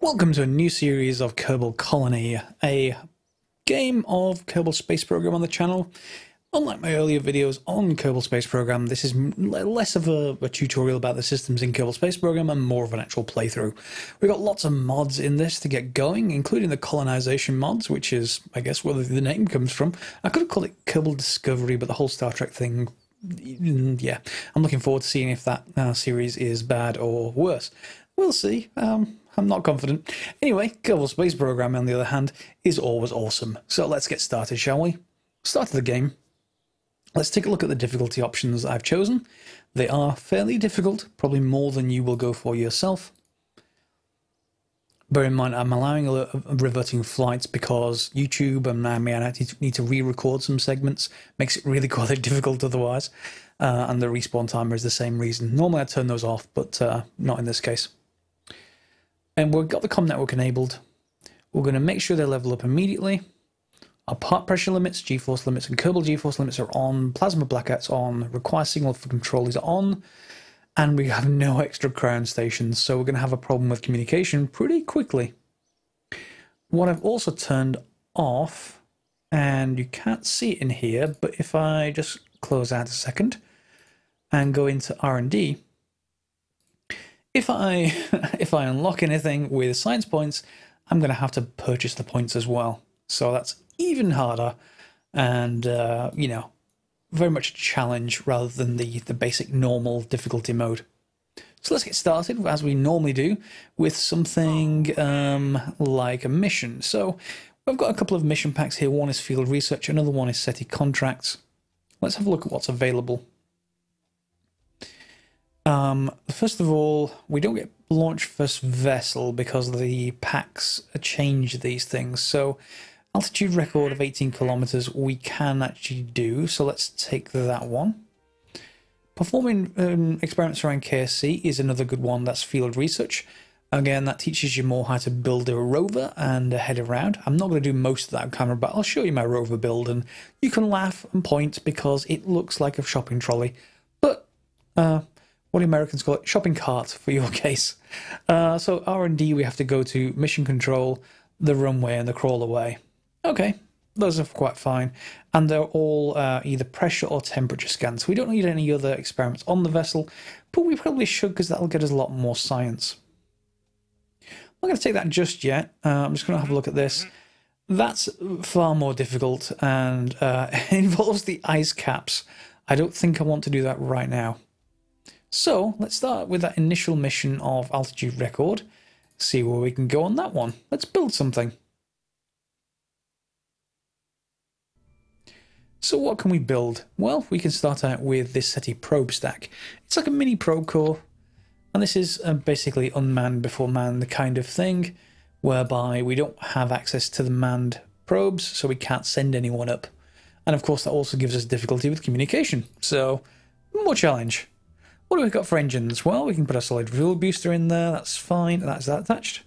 Welcome to a new series of KerbalKolony, a game of Kerbal Space Program on the channel. Unlike my earlier videos on Kerbal Space Program, this is less of a tutorial about the systems in Kerbal Space Program and more of an actual playthrough. We've got lots of mods in this to get going, including the colonisation mods, which is, I guess, where the name comes from. I could have called it Kerbal Discovery, but the whole Star Trek thing, yeah. I'm looking forward to seeing if that series is bad or worse. We'll see. I'm not confident. Anyway, Kerbal Space Program, on the other hand, is always awesome. So let's get started, shall we? Start the game. Let's take a look at the difficulty options I've chosen. They are fairly difficult, probably more than you will go for yourself. Bear in mind, I'm allowing a reverting flights because YouTube and I may need to re-record some segments. Makes it really quite difficult otherwise. And the respawn timer is the same reason. Normally I turn those off, but not in this case. And we've got the comm network enabled. We're going to make sure they level up immediately. Our part pressure limits, G-force limits, and Kerbal G-force limits are on. Plasma blackouts on. Require signal for control is on. And we have no extra ground stations, so we're going to have a problem with communication pretty quickly. What I've also turned off, and you can't see it in here, but if I just close out a second and go into R&D, if I unlock anything with science points, I'm going to have to purchase the points as well. So that's even harder and, you know, very much a challenge rather than the basic normal difficulty mode. So let's get started, as we normally do, with something like a mission. So I've got a couple of mission packs here. One is field research, another one is SETI contracts. Let's have a look at what's available. First of all, we don't get launch first vessel because the packs change these things. So altitude record of 18 kilometers we can actually do. So let's take that one. Performing experiments around KSC is another good one. That's field research. Again, that teaches you more how to build a rover and head around. I'm not going to do most of that on camera, but I'll show you my rover build and you can laugh and point because it looks like a shopping trolley. But what the Americans call it, shopping cart for your case. So R&D, we have to go to mission control, the runway, and the crawl away. Okay, those are quite fine. And they're all either pressure or temperature scans. We don't need any other experiments on the vessel, but we probably should because that'll get us a lot more science. I'm not going to take that just yet. I'm just going to have a look at this. That's far more difficult and involves the ice caps. I don't think I want to do that right now. So let's start with that initial mission of altitude record. See where we can go on that one. Let's build something. So what can we build? Well, we can start out with this SETI probe stack. It's like a mini probe core. And this is basically unmanned before manned, the kind of thing whereby we don't have access to the manned probes, so we can't send anyone up. And of course that also gives us difficulty with communication. So more challenge. What do we got for engines? Well, we can put a solid fuel booster in there. That's fine. That's that attached.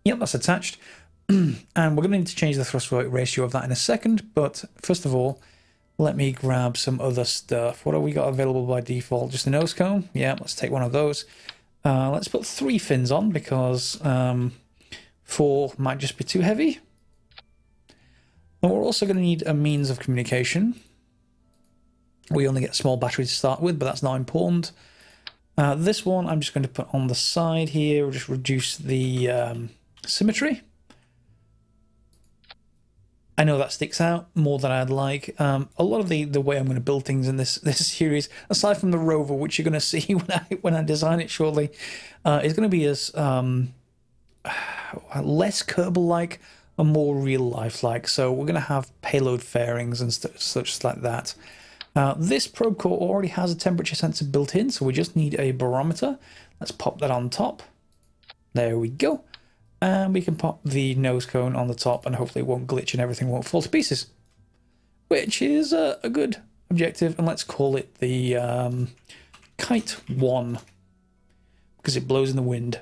Yep, that's attached. And we're going to need to change the thrust work ratio of that in a second. But first of all, let me grab some other stuff. What have we got available by default? Just a nose cone? Yeah, let's take one of those. Let's put 3 fins on because 4 might just be too heavy. And we're also going to need a means of communication. We only get a small battery to start with, but that's not important. This one I'm just going to put on the side here. We'll just reduce the symmetry. I know that sticks out more than I'd like. A lot of the way I'm going to build things in this series, aside from the rover, which you're going to see when I design it shortly, is going to be as less Kerbal-like and more real-life-like. So we're going to have payload fairings and such like that. This probe core already has a temperature sensor built in, so we just need a barometer. Let's pop that on top. There we go. And we can pop the nose cone on the top and hopefully it won't glitch and everything won't fall to pieces. Which is a good objective, and let's call it the Kite 1 because it blows in the wind.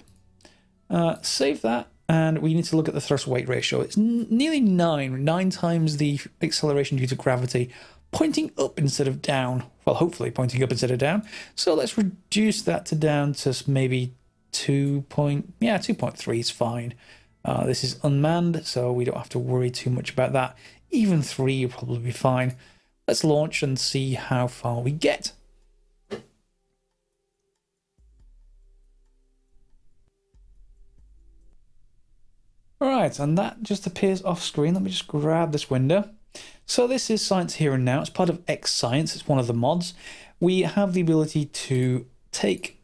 Save that, and we need to look at the thrust weight ratio. It's nearly 9 times the acceleration due to gravity, pointing up instead of down. Well, hopefully pointing up instead of down. So let's reduce that to down to maybe 2.3 is fine. This is unmanned, so we don't have to worry too much about that. Even 3 will probably be fine. Let's launch and see how far we get. Alright, and that just appears off screen. Let me just grab this window. So this is Science Here and Now. It's part of X Science. It's one of the mods. We have the ability to take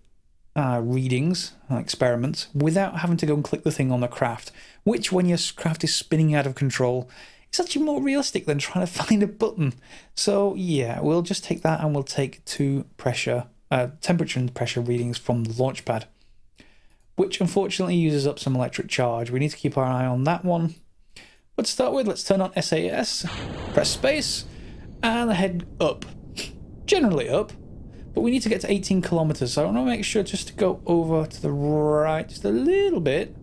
readings, experiments, without having to go and click the thing on the craft, which when your craft is spinning out of control, it's actually more realistic than trying to find a button. So yeah, we'll just take that and we'll take 2 temperature and pressure readings from the launch pad, which unfortunately uses up some electric charge. We need to keep our eye on that one. But to start with, let's turn on SAS, press space, and head up. Generally up, but we need to get to 18 kilometers, so I want to make sure just to go over to the right just a little bit.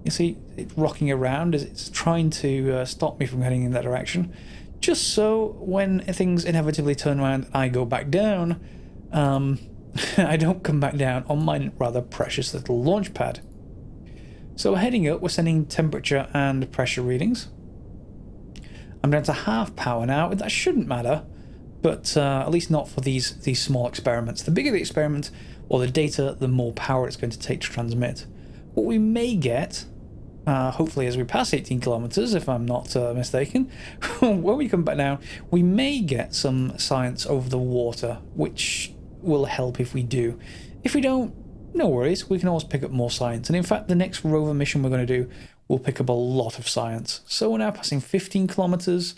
You see it rocking around as it's trying to stop me from heading in that direction, just so when things inevitably turn around and I go back down, I don't come back down on my rather precious little launch pad. So we're heading up, we're sending temperature and pressure readings. I'm down to half power now, that shouldn't matter, but at least not for these small experiments. The bigger the experiment or the data, the more power it's going to take to transmit. What we may get, hopefully as we pass 18 kilometers, if I'm not mistaken, when we come back down, we may get some science over the water, which will help if we do. If we don't, no worries, we can always pick up more science. And in fact, the next rover mission we're going to do will pick up a lot of science. So we're now passing 15 kilometers,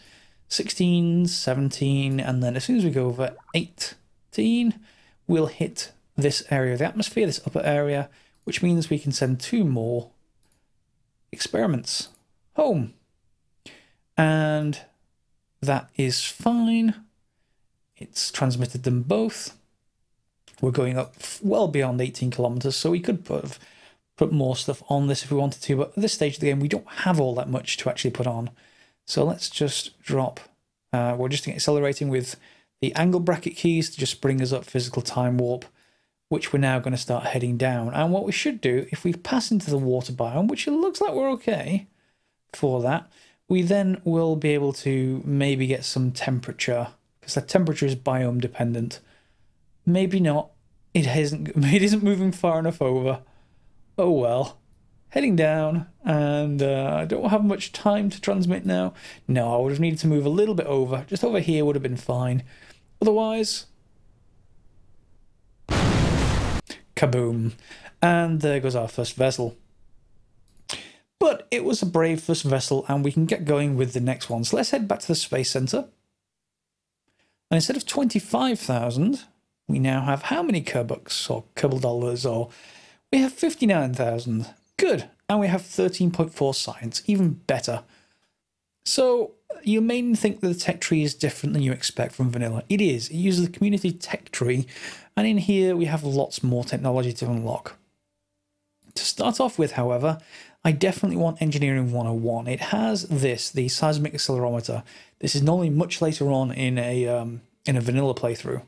16, 17, and then as soon as we go over 18, we'll hit this area of the atmosphere, this upper area, which means we can send 2 more experiments home. And that is fine. It's transmitted them both. We're going up well beyond 18 kilometers, so we could put more stuff on this if we wanted to, but at this stage of the game, we don't have all that much to actually put on. So let's just drop. We're just accelerating with the angle bracket keys to just bring us up physical time warp, which we're now going to start heading down. And what we should do, if we pass into the water biome, which it looks like we're okay for that, we then will be able to maybe get some temperature, because the temperature is biome dependent. Maybe not. It isn't moving far enough over. Oh well. Heading down, and I don't have much time to transmit now. No, I would have needed to move a little bit over. Just over here would have been fine. Otherwise, kaboom. And there goes our first vessel. But it was a brave first vessel, and we can get going with the next one. So let's head back to the Space Center. And instead of 25,000, we now have how many Kerbucks or Kerbal dollars? Or we have 59,000. Good. And we have 13.4 science. Even better. So you may think that the tech tree is different than you expect from vanilla. It is. It uses the community tech tree. And in here we have lots more technology to unlock. To start off with, however, I definitely want Engineering 101. It has this, the seismic accelerometer. This is normally much later on in a vanilla playthrough.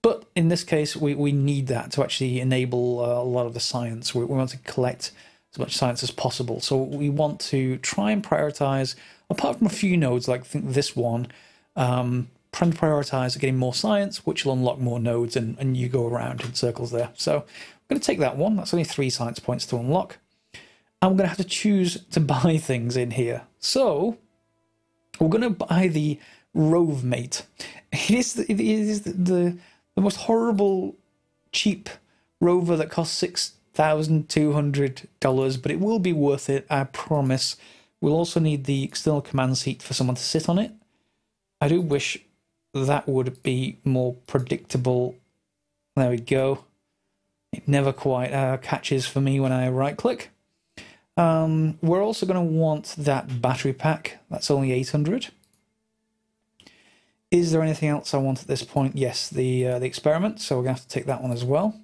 But in this case, we need that to actually enable a lot of the science. We want to collect as much science as possible. So we want to try and prioritize, apart from a few nodes, like I think this one, trying to prioritize getting more science, which will unlock more nodes, and you go around in circles there. So I'm going to take that one. That's only 3 science points to unlock. I'm going to have to choose to buy things in here. So we're going to buy the Rove Mate. It is the most horrible, cheap rover that costs $6,200, but it will be worth it, I promise. We'll also need the external command seat for someone to sit on it. I do wish that would be more predictable. There we go. It never quite catches for me when I right-click. We're also going to want that battery pack. That's only 800. Is there anything else I want at this point? Yes, the experiment. So we're going to have to take that one as well.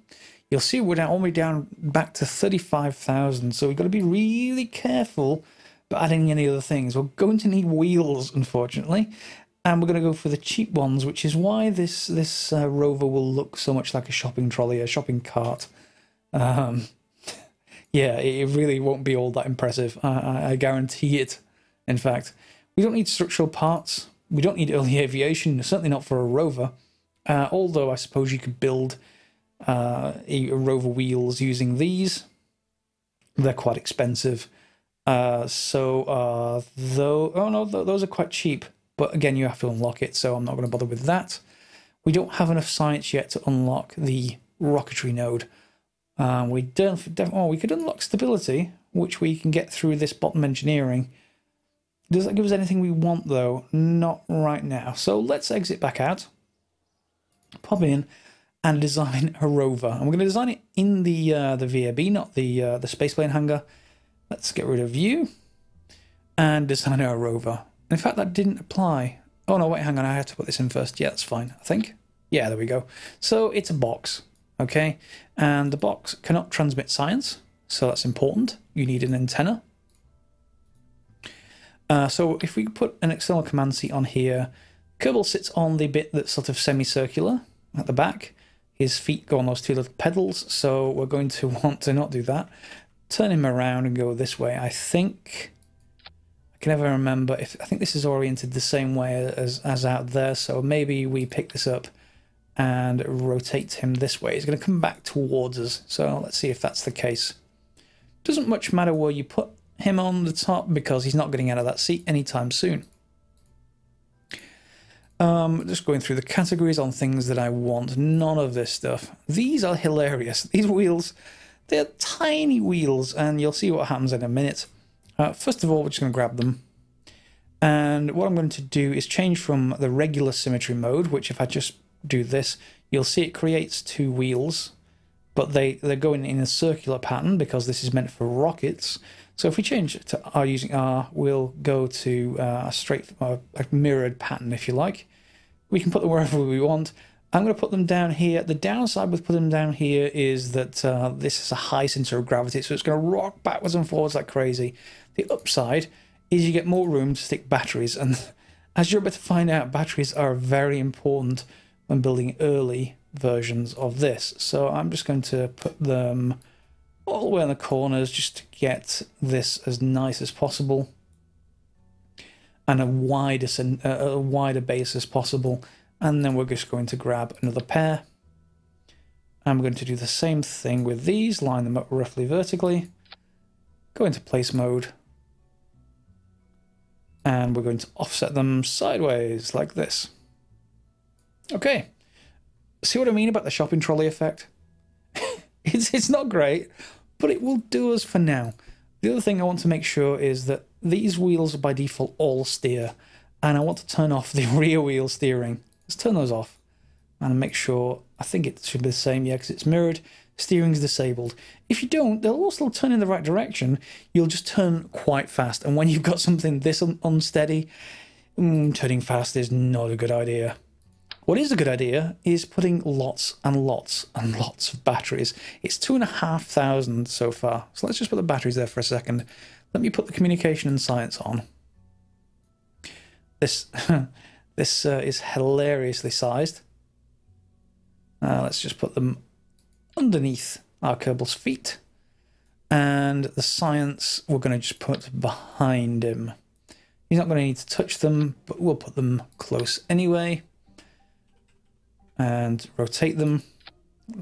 You'll see we're now only down back to 35,000. So we've got to be really careful about adding any other things. We're going to need wheels, unfortunately. And we're going to go for the cheap ones, which is why this rover will look so much like a shopping trolley, a shopping cart. Yeah, it really won't be all that impressive. I guarantee it. In fact, we don't need structural parts. We don't need early aviation, certainly not for a rover. Although I suppose you could build rover wheels using these. They're quite expensive. Oh no, those are quite cheap. But again, you have to unlock it, so I'm not going to bother with that. We don't have enough science yet to unlock the rocketry node. We could unlock stability, which we can get through this bottom engineering. Does that give us anything we want, though? Not right now. So let's exit back out, pop in, and design a rover. And we're going to design it in the VAB, not the spaceplane hangar. Let's get rid of you and design our rover. In fact, that didn't apply. Oh no, wait, hang on. I had to put this in first. Yeah, that's fine, I think. Yeah, there we go. So it's a box, okay? And the box cannot transmit science, so that's important. You need an antenna. So if we put an external command seat on here, Kerbal sits on the bit that's sort of semicircular at the back. His feet go on those two little pedals, so we're going to want to not do that. Turn him around and go this way. I think I can never remember if I think this is oriented the same way as out there, so maybe we pick this up and rotate him this way. He's going to come back towards us, so let's see if that's the case. Doesn't much matter where you put him on the top because he's not getting out of that seat anytime soon. Just going through the categories on things that I want. None of this stuff. These are hilarious. These wheels, they're tiny wheels, and you'll see what happens in a minute. First of all, we're just going to grab them. And what I'm going to do is change from the regular symmetry mode, which if I just do this, you'll see it creates two wheels, but they're going in a circular pattern because this is meant for rockets. So if we change it to using R, we'll go to a mirrored pattern, if you like. We can put them wherever we want. I'm going to put them down here. The downside with putting them down here is that this is a high center of gravity, so it's going to rock backwards and forwards like crazy. The upside is you get more room to stick batteries, and as you're about to find out, batteries are very important when building early versions of this. So I'm just going to put them all the way in the corners just to get this as nice as possible and a wider base as possible. And then we're just going to grab another pair. I'm going to do the same thing with these, line them up roughly vertically, go into place mode, and we're going to offset them sideways like this. Okay, see what I mean about the shopping trolley effect? It's not great, but it will do us for now. The other thing I want to make sure is that these wheels by default all steer, and I want to turn off the rear wheel steering. Let's turn those off and make sure, I think it should be the same, yeah, because it's mirrored. Steering's disabled. If you don't, they'll all still turn in the right direction. You'll just turn quite fast, and when you've got something this unsteady, turning fast is not a good idea. What is a good idea is putting lots and lots and lots of batteries. It's 2,500 so far. So let's just put the batteries there for a second. Let me put the communication and science on. This is hilariously sized. Let's just put them underneath our Kerbal's feet. And the science we're going to just put behind him. He's not going to need to touch them, but we'll put them close anyway. And rotate them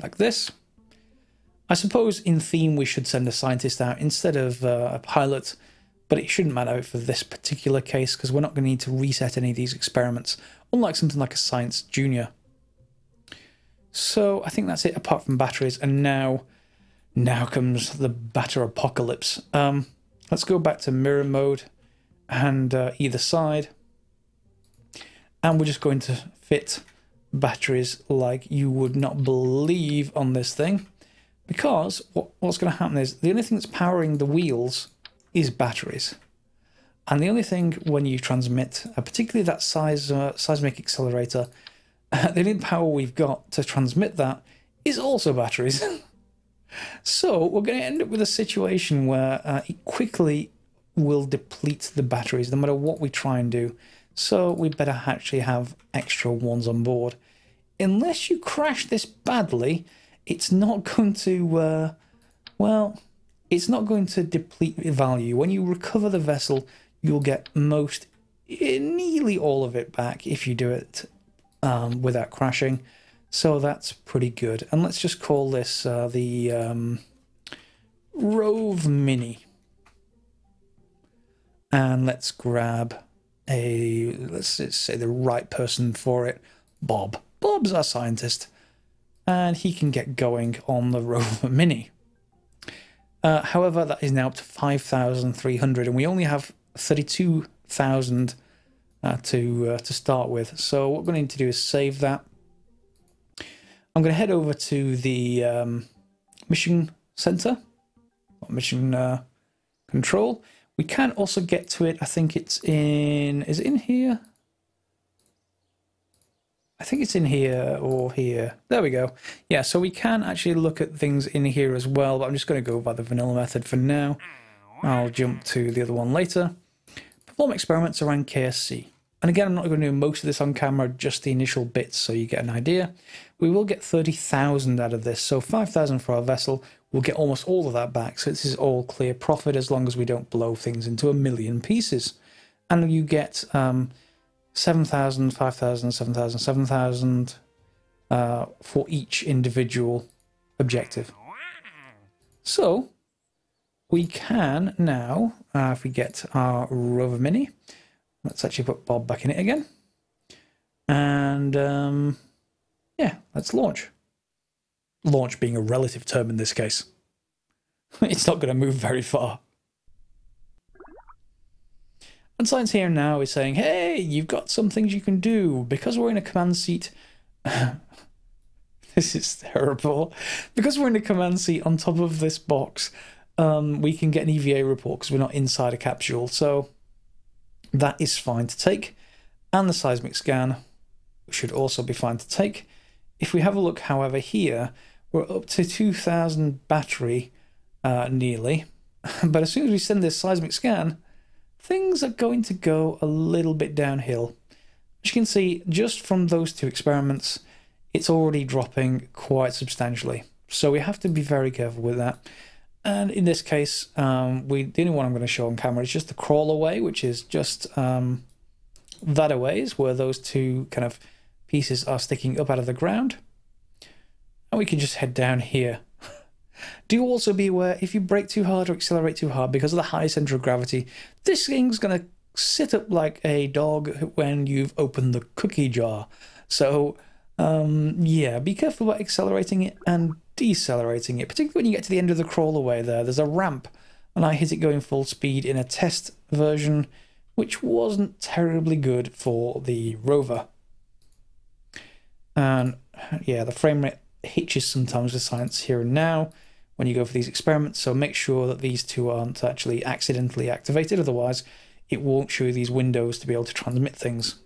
like this. I suppose in theme we should send a scientist out instead of a pilot, but it shouldn't matter for this particular case because we're not going to need to reset any of these experiments, unlike something like a Science Junior. So I think that's it apart from batteries, and now comes the batter apocalypse. Let's go back to mirror mode and either side, and we're just going to fit batteries like you would not believe on this thing, because what's going to happen is the only thing that's powering the wheels is batteries, and the only thing when you transmit, particularly that seismic accelerator, the only power we've got to transmit that is also batteries. So we're going to end up with a situation where it quickly will deplete the batteries no matter what we try and do. So we better actually have extra ones on board. Unless you crash this badly, it's not going to, well, it's not going to deplete value. When you recover the vessel, you'll get nearly all of it back if you do it without crashing. So that's pretty good. And let's just call this the Rove Mini. And let's grab let's say the right person for it, Bob. Bob's our scientist, and he can get going on the Rover Mini. However, that is now up to 5,300, and we only have 32,000 to start with. So what we're going to need to do is save that. I'm going to head over to the mission center, mission control. We can also get to it. I think it's in... Is it in here? I think it's in here or here. There we go. Yeah, so we can actually look at things in here as well, but I'm just going to go by the vanilla method for now. I'll jump to the other one later. Perform experiments around KSC. And again, I'm not going to do most of this on camera, just the initial bits so you get an idea. We will get 30,000 out of this, so 5,000 for our vessel. We'll get almost all of that back, so this is all clear profit as long as we don't blow things into a million pieces. And you get 7,000, 5,000, 7,000, 7,000 for each individual objective. So we can now, if we get our Rover Mini, let's actually put Bob back in it again. And yeah, let's launch. Launch being a relative term in this case. It's not going to move very far. And science here now is saying, hey, you've got some things you can do. Because we're in a command seat... This is terrible. Because we're in a command seat on top of this box, we can get an EVA report because we're not inside a capsule. So that is fine to take. And the seismic scan should also be fine to take. If we have a look, however, here, we're up to 2,000 battery, nearly. But as soon as we send this seismic scan, things are going to go a little bit downhill. As you can see, just from those two experiments, it's already dropping quite substantially. So we have to be very careful with that. And in this case, the only one I'm going to show on camera is just the crawl away, which is just that away is where those two kind of pieces are sticking up out of the ground. And we can just head down here. Do also be aware, if you brake too hard or accelerate too hard, because of the high center of gravity, this thing's going to sit up like a dog when you've opened the cookie jar. So, yeah, be careful about accelerating it and decelerating it, particularly when you get to the end of the crawl away there. There's a ramp, and I hit it going full speed in a test version, which wasn't terribly good for the rover. And, yeah, the frame rate hitches sometimes with science here and now when you go for these experiments, so make sure that these two aren't actually accidentally activated, otherwise it won't show you these windows to be able to transmit things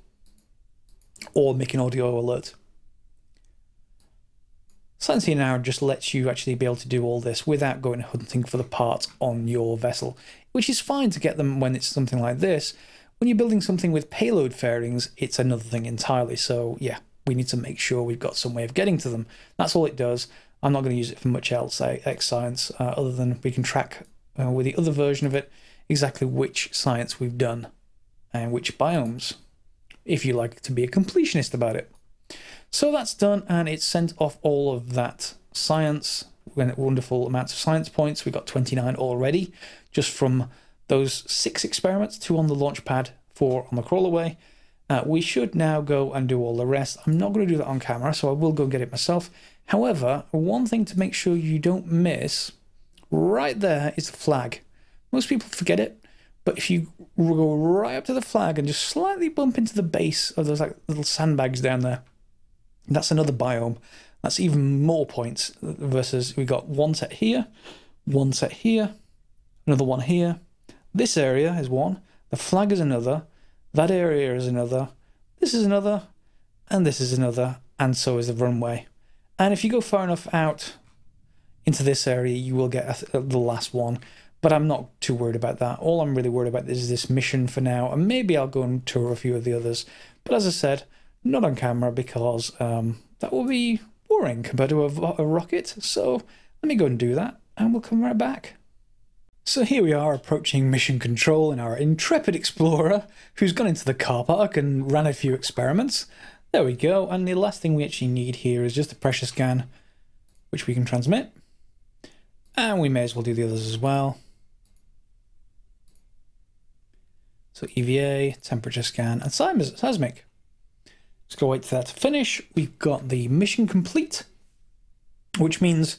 or make an audio alert. Science here now just lets you actually be able to do all this without going hunting for the parts on your vessel, which is fine to get them when it's something like this. When you're building something with payload fairings, it's another thing entirely, so yeah. We need to make sure we've got some way of getting to them. That's all it does. I'm not going to use it for much else, X-Science, other than we can track with the other version of it exactly which science we've done and which biomes, if you like to be a completionist about it. So that's done, and it's sent off all of that science, wonderful amounts of science points. We've got 29 already, just from those 6 experiments, 2 on the launch pad, 4 on the crawl away. We should now go and do all the rest. I'm not going to do that on camera, so I will go get it myself. However, one thing to make sure you don't miss, right there is the flag. Most people forget it, but if you go right up to the flag and just slightly bump into the base of those like little sandbags down there, that's another biome. That's even more points versus we got one set here, another one here. This area is one, the flag is another, that area is another, this is another, and this is another, and so is the runway. And if you go far enough out into this area, you will get the last one, but I'm not too worried about that. All I'm really worried about is this mission for now, and maybe I'll go and tour a few of the others. But as I said, not on camera because that will be boring compared to a rocket, so let me go and do that, and we'll come right back. So here we are approaching mission control in our intrepid explorer who's gone into the car park and ran a few experiments. There we go, and the last thing we actually need here is just a pressure scan, which we can transmit. And we may as well do the others as well. So EVA, temperature scan, and seismic. Just go wait for that to finish. We've got the mission complete, which means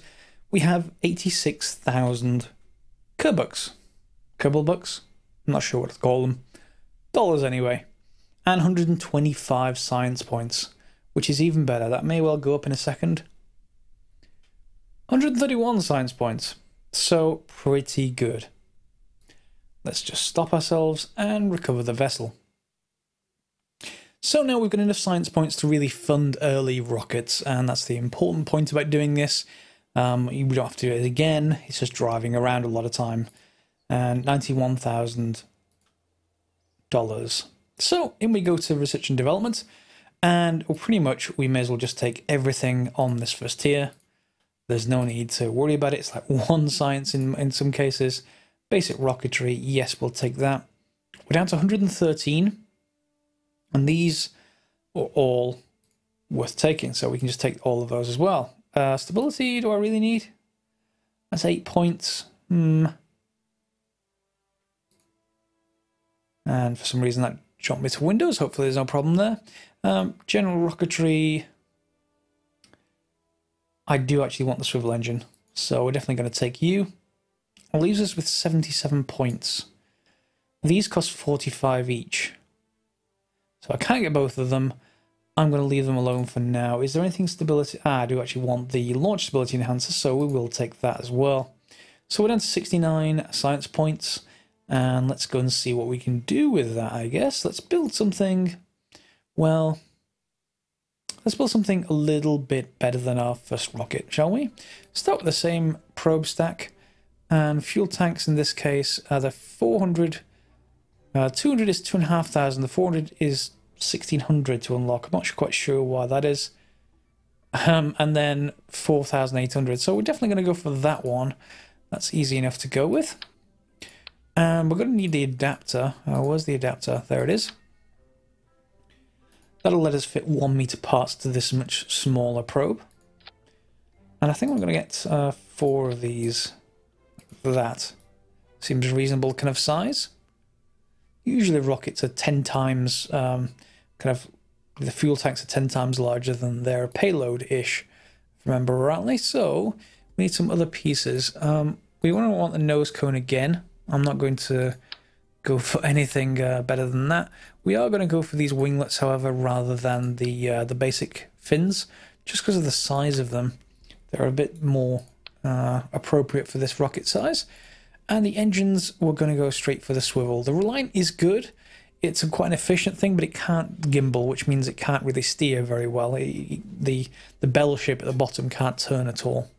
we have 86,000 Kerbal bucks, I'm not sure what to call them, dollars anyway, and 125 science points, which is even better. That may well go up in a second. 131 science points, so pretty good. Let's just stop ourselves and recover the vessel. So now we've got enough science points to really fund early rockets, and that's the important point about doing this. We don't have to do it again, it's just driving around a lot of time. And $91,000. So in we go to research and development, and pretty much we may as well just take everything on this first tier. There's no need to worry about it. It's like one science in some cases. Basic rocketry, yes, we'll take that. We're down to 113, and these are all worth taking, so we can just take all of those as well. Stability, do I really need? That's 8 points. And for some reason that jumped me to Windows. Hopefully there's no problem there. General rocketry. I do actually want the swivel engine, so we're definitely going to take you. It leaves us with 77 points. These cost 45 each. So I can't get both of them. I'm going to leave them alone for now. Is there anything stability? I do actually want the launch stability enhancer, so we will take that as well. So we're down to 69 science points, and let's go and see what we can do with that, I guess. Let's build something, well, let's build something a little bit better than our first rocket, shall we? Start with the same probe stack, and fuel tanks in this case are the 400, 200 is 2,500, the 400 is 1,600 to unlock. I'm not quite sure why that is. And then 4,800. So we're definitely going to go for that one. That's easy enough to go with. And we're going to need the adapter. Where's the adapter? There it is. That'll let us fit 1 meter parts to this much smaller probe. And I think I'm going to get 4 of these. That seems reasonable kind of size. Usually rockets are 10 times, the fuel tanks are 10 times larger than their payload-ish, if I remember rightly. So we need some other pieces. We want the nose cone again. I'm not going to go for anything better than that. We are going to go for these winglets, however, rather than the basic fins, just because of the size of them. They're a bit more appropriate for this rocket size. And the engines, we're going to go straight for the swivel. The Reliant is good. It's quite an efficient thing, but it can't gimbal, which means it can't really steer very well. The bell shape at the bottom can't turn at all.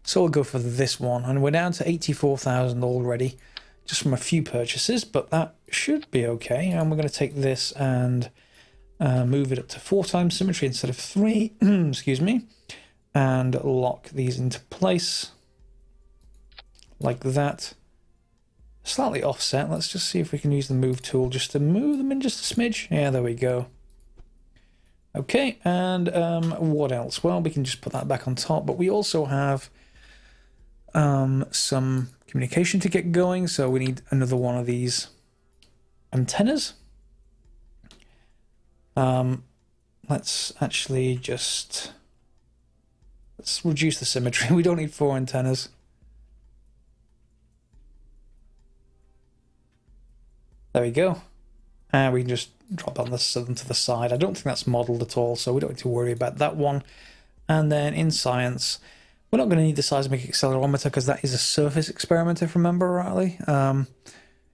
So we'll go for this one. And we're down to 84,000 already, just from a few purchases, but that should be okay. And we're going to take this and move it up to 4 times symmetry instead of 3, excuse me, and lock these into place. Like that. Slightly offset. Let's just see if we can use the move tool just to move them in just a smidge. Yeah, there we go. Okay, and what else? Well, we can just put that back on top, but we also have some communication to get going, so we need another one of these antennas. Let's actually just... let's reduce the symmetry. We don't need 4 antennas. There we go. And we can just drop on this to the side. I don't think that's modelled at all, so we don't need to worry about that one. And then in science, we're not going to need the seismic accelerometer because that is a surface experiment, if I remember rightly.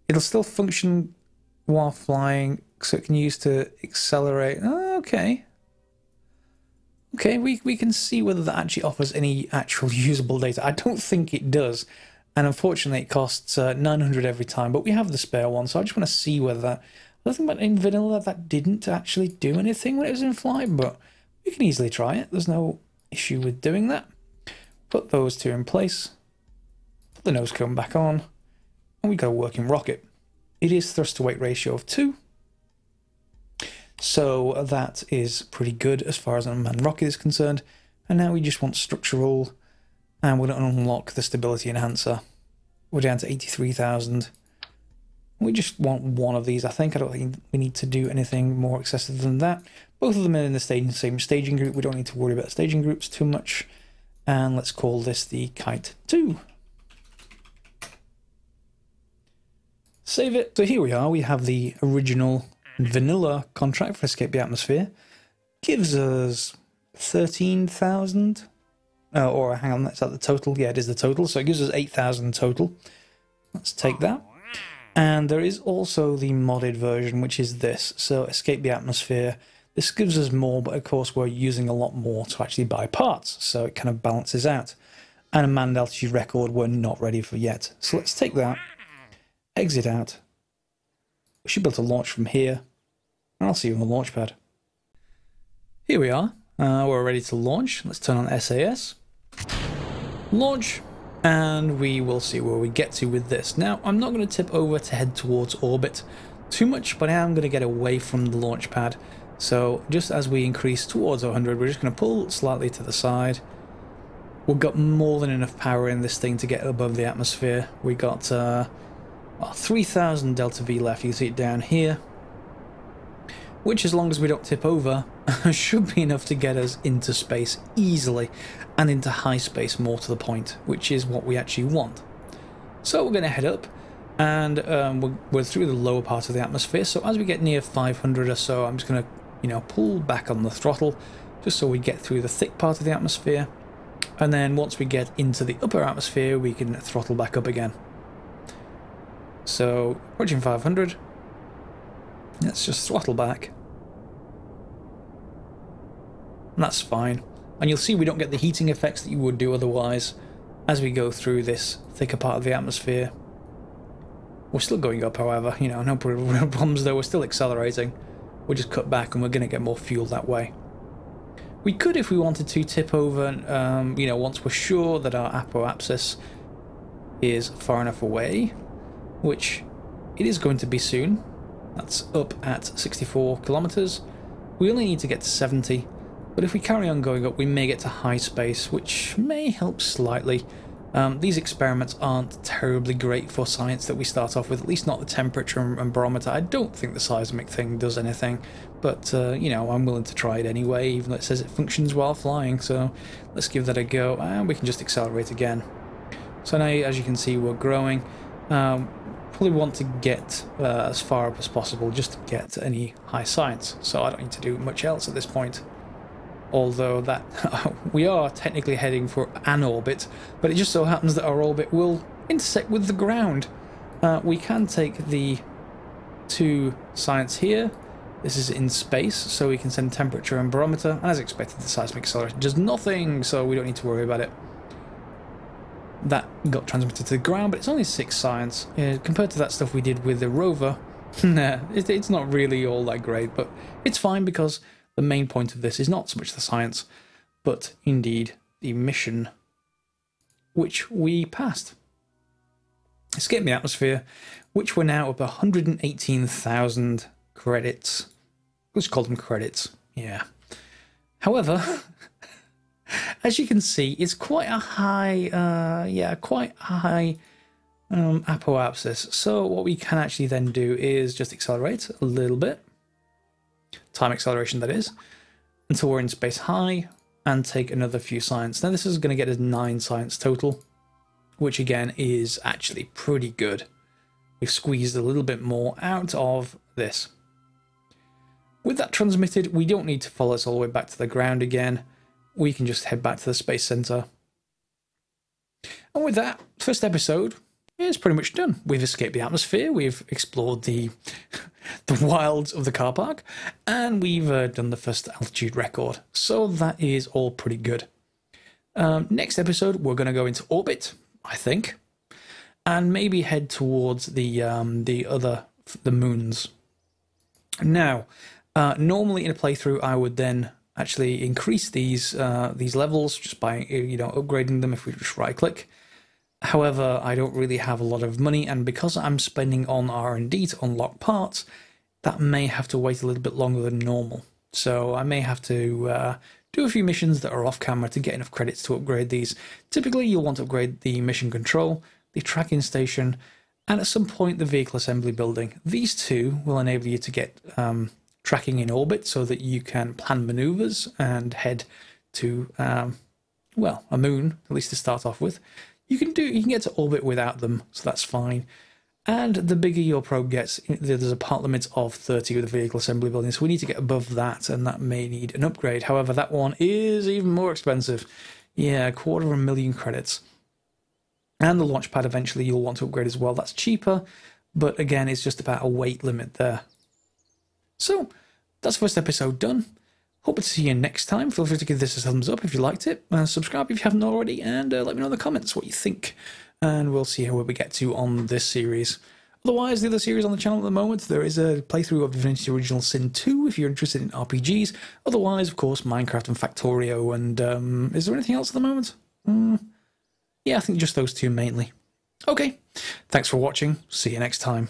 It'll still function while flying, so it can use to accelerate. Oh, okay. Okay, we can see whether that actually offers any actual usable data. I don't think it does. And unfortunately, it costs 900 every time, but we have the spare one, so I just want to see whether that... I think about in vanilla that didn't actually do anything when it was in flight, but we can easily try it. There's no issue with doing that. Put those 2 in place. Put the nose cone back on, and we've got a working rocket. It is thrust to weight ratio of 2. So that is pretty good as far as an unmanned rocket is concerned. And now we just want structural, and we're going to unlock the stability enhancer. We're down to 83,000. We just want one of these, I think. I don't think we need to do anything more excessive than that. Both of them are in the same staging group. We don't need to worry about staging groups too much. And let's call this the Kite 2. Save it. So here we are. We have the original vanilla contract for Escape the Atmosphere. Gives us 13,000. Or hang on, that's at the total. Yeah, it is the total. So it gives us 8,000 total. Let's take that. And there is also the modded version, which is this. So Escape the Atmosphere. This gives us more, but of course we're using a lot more to actually buy parts. So it kind of balances out. And a manned altitude record we're not ready for yet. So let's take that. Exit out. We should be able to launch from here. And I'll see you on the launch pad. Here we are. We're ready to launch. Let's turn on SAS. Launch. And we will see where we get to with this. Now, I'm not going to tip over to head towards orbit too much, but I am going to get away from the launch pad. So just as we increase towards 100, we're just going to pull slightly to the side. We've got more than enough power in this thing to get above the atmosphere. We got 3,000 delta V left. You can see it down here, which, as long as we don't tip over, should be enough to get us into space easily, and into high space more to the point, which is what we actually want. So we're going to head up, and we're through the lower part of the atmosphere. So as we get near 500 or so, I'm just going to, pull back on the throttle, just so we get through the thick part of the atmosphere. And then once we get into the upper atmosphere, we can throttle back up again. So approaching 500. Let's just throttle back. And that's fine. And you'll see we don't get the heating effects that you would do otherwise as we go through this thicker part of the atmosphere. We're still going up, however. No problems though. We're still accelerating. We'll just cut back and we're going to get more fuel that way. We could, if we wanted to, tip over, once we're sure that our apoapsis is far enough away, which it is going to be soon. That's up at 64 kilometers. We only need to get to 70. But if we carry on going up, we may get to high space, which may help slightly. These experiments aren't terribly great for science that we start off with, at least not the temperature and barometer. I don't think the seismic thing does anything, but, I'm willing to try it anyway, even though it says it functions while flying. So let's give that a go, and we can just accelerate again. So now, as you can see, we're growing. Probably want to get as far up as possible just to get any high science, so I don't need to do much else at this point. Although that we are technically heading for an orbit, but it just so happens that our orbit will intersect with the ground. We can take the 2 science here. This is in space, so we can send temperature and barometer, and as expected, the seismic acceleration does nothing, so we don't need to worry about it. That got transmitted to the ground, but it's only 6 science. Compared to that stuff we did with the rover, it's not really all that great, but it's fine because the main point of this is not so much the science, but indeed the mission, which we passed. Escape the atmosphere, which we're now up 118,000 credits. Let's call them credits, yeah. However, as you can see, it's quite a high, apoapsis. So what we can actually then do is just accelerate a little bit. Time acceleration, that is, until we're in space high, and take another few science. Now this is going to get us 9 science total, which again is actually pretty good. We've squeezed a little bit more out of this. With that transmitted, we don't need to follow us all the way back to the ground again. We can just head back to the space center. And with that, first episode is pretty much done. We've escaped the atmosphere, we've explored the wilds of the car park, and we've done the first altitude record. So that is all pretty good. Next episode, we're going to go into orbit, I think, and maybe head towards the moons. Now, normally in a playthrough, I would then actually increase these levels just by upgrading them if we just right click. However, I don't really have a lot of money, and because I'm spending on R&D to unlock parts, that may have to wait a little bit longer than normal. So I may have to do a few missions that are off camera to get enough credits to upgrade these. Typically, you'll want to upgrade the mission control, the tracking station, and at some point the vehicle assembly building. These two will enable you to get tracking in orbit so that you can plan maneuvers and head to, well, a moon, at least to start off with. You can get to orbit without them, so that's fine. And the bigger your probe gets, there's a part limit of 30 with the vehicle assembly building, so we need to get above that, and that may need an upgrade. However, that one is even more expensive. Yeah, 250,000 credits. And the launch pad eventually you'll want to upgrade as well. That's cheaper, but again, it's just about a weight limit there. So, that's the first episode done. Hope to see you next time. Feel free to give this a thumbs up if you liked it. Subscribe if you haven't already, and let me know in the comments what you think. And we'll see where we get to on this series. Otherwise, the other series on the channel at the moment, there is a playthrough of Divinity Original Sin 2 if you're interested in RPGs. Otherwise, of course, Minecraft and Factorio. And is there anything else at the moment? Yeah, I think just those two mainly. Okay, thanks for watching. See you next time.